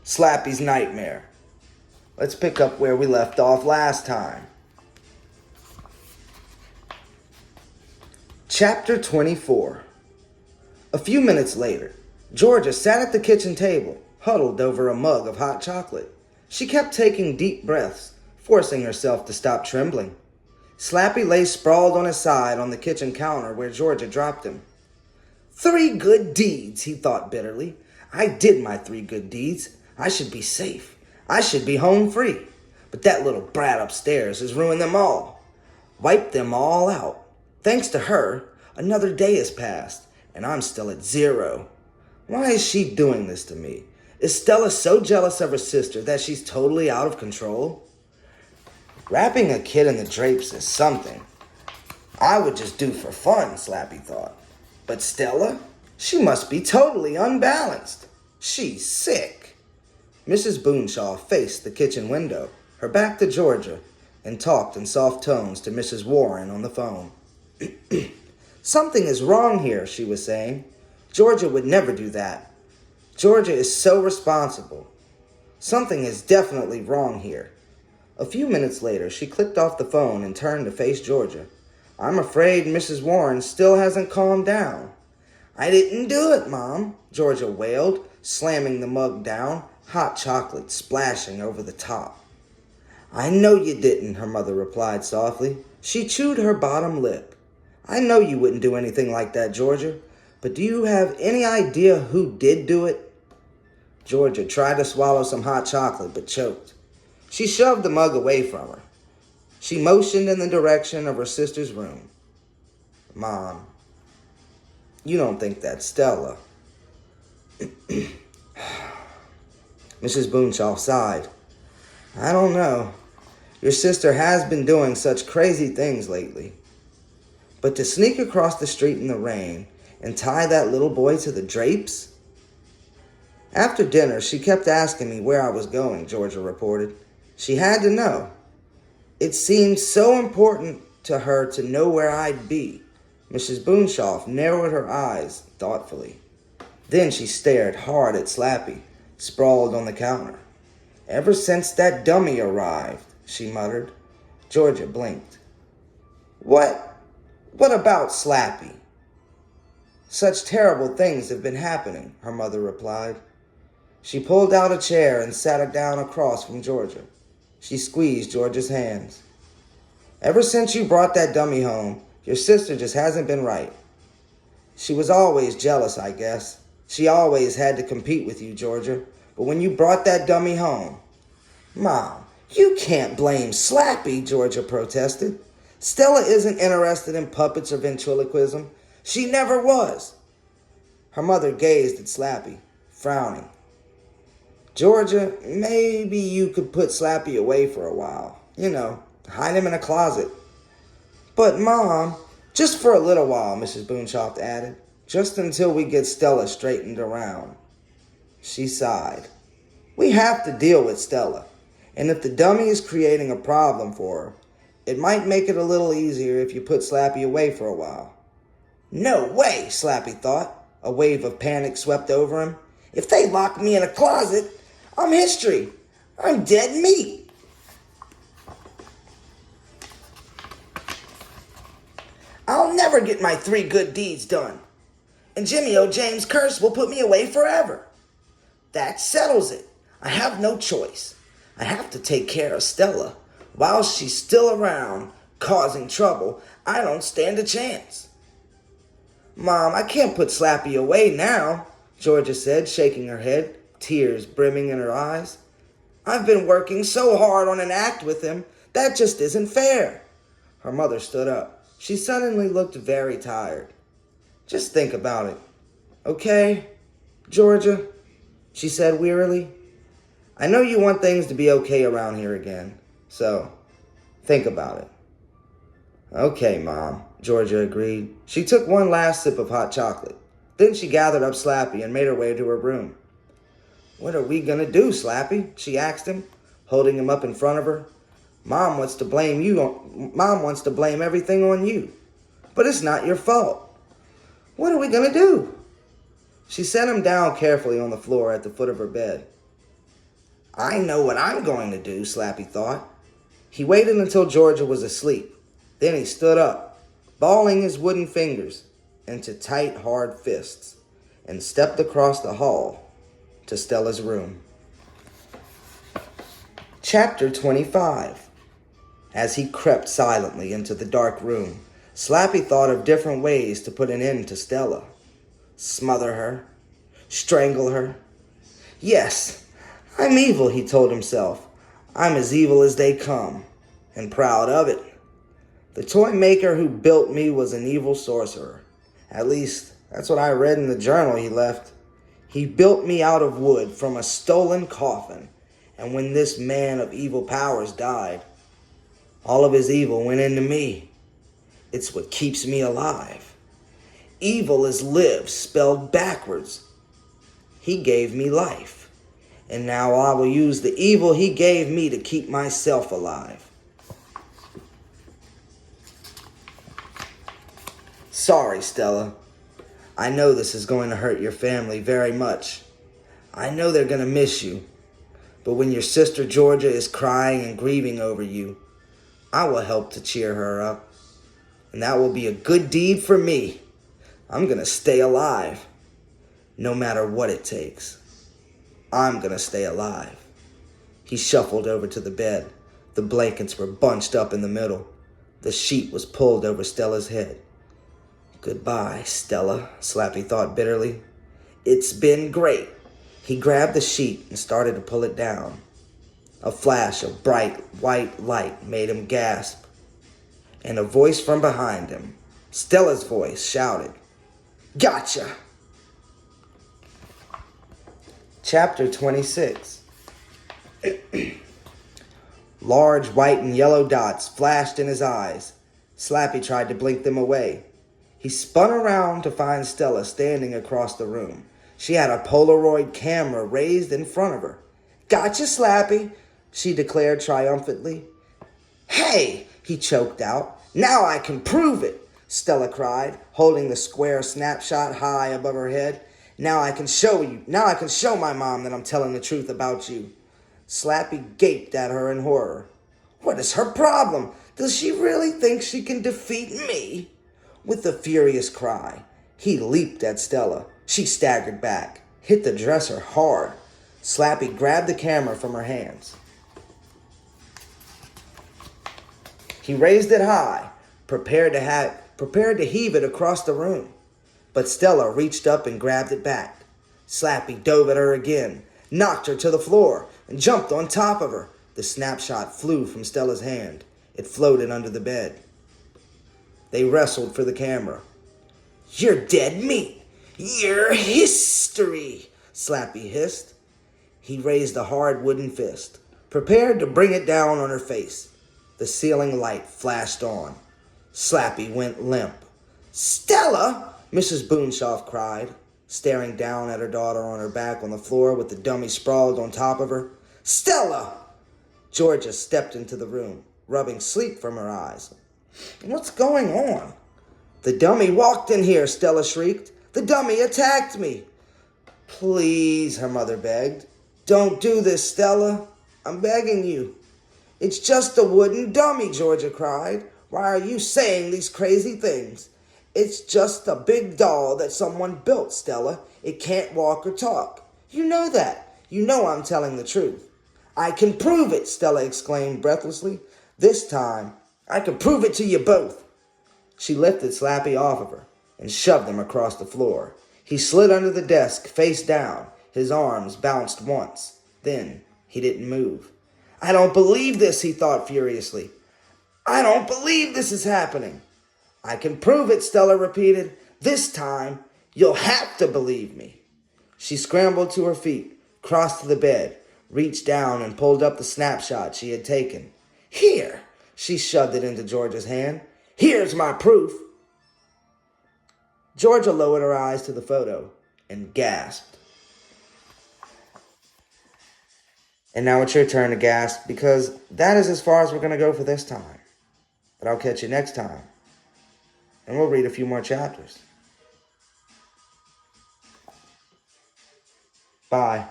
Slappy's nightmare. Let's pick up where we left off last time. Chapter 24. A few minutes later, Georgia sat at the kitchen table, huddled over a mug of hot chocolate. She kept taking deep breaths, forcing herself to stop trembling. Slappy lay sprawled on his side on the kitchen counter where Georgia dropped him. 3 good deeds, he thought bitterly. I did my 3 good deeds. I should be safe. I should be home free. But that little brat upstairs has ruined them all. Wiped them all out. Thanks to her, another day has passed, and I'm still at 0. Why is she doing this to me? Is Stella so jealous of her sister that she's totally out of control? Wrapping a kid in the drapes is something I would just do for fun, Slappy thought. But Stella? She must be totally unbalanced. She's sick. Mrs. Boonshaw faced the kitchen window, her back to Georgia, and talked in soft tones to Mrs. Warren on the phone. Something is wrong here, she was saying. Georgia would never do that. Georgia is so responsible. Something is definitely wrong here. A few minutes later, she clicked off the phone and turned to face Georgia. I'm afraid Mrs. Warren still hasn't calmed down. I didn't do it, Mom, Georgia wailed, slamming the mug down, hot chocolate splashing over the top. I know you didn't, her mother replied softly. She chewed her bottom lip. I know you wouldn't do anything like that, Georgia, but do you have any idea who did do it? Georgia tried to swallow some hot chocolate, but choked. She shoved the mug away from her. She motioned in the direction of her sister's room. Mom, you don't think that's Stella? Mrs. Boonshaw sighed. I don't know. Your sister has been doing such crazy things lately. But to sneak across the street in the rain and tie that little boy to the drapes? After dinner, she kept asking me where I was going, Georgia reported. She had to know. It seemed so important to her to know where I'd be. Mrs. Boonshaw narrowed her eyes thoughtfully. Then she stared hard at Slappy, sprawled on the counter. Ever since that dummy arrived, she muttered. Georgia blinked. What about Slappy? Such terrible things have been happening, her mother replied. She pulled out a chair and sat her down across from Georgia. She squeezed Georgia's hands. Ever since you brought that dummy home, your sister just hasn't been right. She was always jealous, I guess. She always had to compete with you, Georgia. But when you brought that dummy home... Mom, you can't blame Slappy, Georgia protested. Stella isn't interested in puppets or ventriloquism. She never was. Her mother gazed at Slappy, frowning. Georgia, maybe you could put Slappy away for a while. Hide him in a closet. But, Mom, just for a little while, Mrs. Boonshaw added. Just until we get Stella straightened around. She sighed. We have to deal with Stella. And if the dummy is creating a problem for her, it might make it a little easier if you put Slappy away for a while. No way, Slappy thought. A wave of panic swept over him. If they lock me in a closet, I'm history. I'm dead meat. I'll never get my 3 good deeds done. And Jimmy O. James' curse will put me away forever. That settles it. I have no choice. I have to take care of Stella. While she's still around, causing trouble, I don't stand a chance. Mom, I can't put Slappy away now, Georgia said, shaking her head, tears brimming in her eyes. I've been working so hard on an act with him. That just isn't fair. Her mother stood up. She suddenly looked very tired. Just think about it. Okay, Georgia, she said wearily. I know you want things to be okay around here again, so think about it. Okay, Mom, Georgia agreed. She took one last sip of hot chocolate. Then she gathered up Slappy and made her way to her room. What are we going to do, Slappy? She asked him, holding him up in front of her. Mom wants to blame everything on you. But it's not your fault. What are we going to do? She set him down carefully on the floor at the foot of her bed. I know what I'm going to do, Slappy thought. He waited until Georgia was asleep. Then he stood up, balling his wooden fingers into tight, hard fists, and stepped across the hall to Stella's room. Chapter 25. As he crept silently into the dark room, Slappy thought of different ways to put an end to Stella. Smother her. Strangle her. Yes, I'm evil, he told himself. I'm as evil as they come, and proud of it. The toy maker who built me was an evil sorcerer. At least, that's what I read in the journal he left. He built me out of wood from a stolen coffin, and when this man of evil powers died, all of his evil went into me. It's what keeps me alive. Evil is live, spelled backwards. He gave me life, and now I will use the evil he gave me to keep myself alive. Sorry, Stella. I know this is going to hurt your family very much. I know they're going to miss you. But when your sister Georgia is crying and grieving over you, I will help to cheer her up. And that will be a good deed for me. I'm going to stay alive, no matter what it takes. I'm going to stay alive. He shuffled over to the bed. The blankets were bunched up in the middle. The sheet was pulled over Stella's head. Goodbye, Stella, Slappy thought bitterly. It's been great. He grabbed the sheet and started to pull it down. A flash of bright white light made him gasp. And a voice from behind him, Stella's voice, shouted, "Gotcha!" Chapter 26. Large white and yellow dots flashed in his eyes. Slappy tried to blink them away. He spun around to find Stella standing across the room. She had a Polaroid camera raised in front of her. "Gotcha, Slappy," she declared triumphantly. "Hey," he choked out. "Now I can prove it," Stella cried, holding the square snapshot high above her head. Now I can show my mom that I'm telling the truth about you." Slappy gaped at her in horror. What is her problem? Does she really think she can defeat me? With a furious cry, he leaped at Stella. She staggered back, hit the dresser hard. Slappy grabbed the camera from her hands. He raised it high, prepared to heave it across the room. But Stella reached up and grabbed it back. Slappy dove at her again, knocked her to the floor, and jumped on top of her. The snapshot flew from Stella's hand. It floated under the bed. They wrestled for the camera. "You're dead meat. You're history," Slappy hissed. He raised a hard wooden fist, prepared to bring it down on her face. The ceiling light flashed on. Slappy went limp. "Stella!" Mrs. Boonshoff cried, staring down at her daughter on her back on the floor with the dummy sprawled on top of her. "Stella!" Georgia stepped into the room, rubbing sleep from her eyes. "What's going on?" "The dummy walked in here," Stella shrieked. "The dummy attacked me." "Please," her mother begged. "Don't do this, Stella. I'm begging you." "It's just a wooden dummy," Georgia cried. "Why are you saying these crazy things?" "It's just a big doll that someone built, Stella. It can't walk or talk. You know that. You know I'm telling the truth." "I can prove it," Stella exclaimed breathlessly. "This time, I can prove it to you both." She lifted Slappy off of her and shoved him across the floor. He slid under the desk, face down. His arms bounced once. Then he didn't move. "I don't believe this," he thought furiously. "I don't believe this is happening." "I can prove it," Stella repeated. "This time, you'll have to believe me." She scrambled to her feet, crossed to the bed, reached down and pulled up the snapshot she had taken. "Here," she shoved it into Georgia's hand. "Here's my proof." Georgia lowered her eyes to the photo and gasped. And now it's your turn to gasp, because that is as far as we're going to go for this time. But I'll catch you next time, and we'll read a few more chapters. Bye.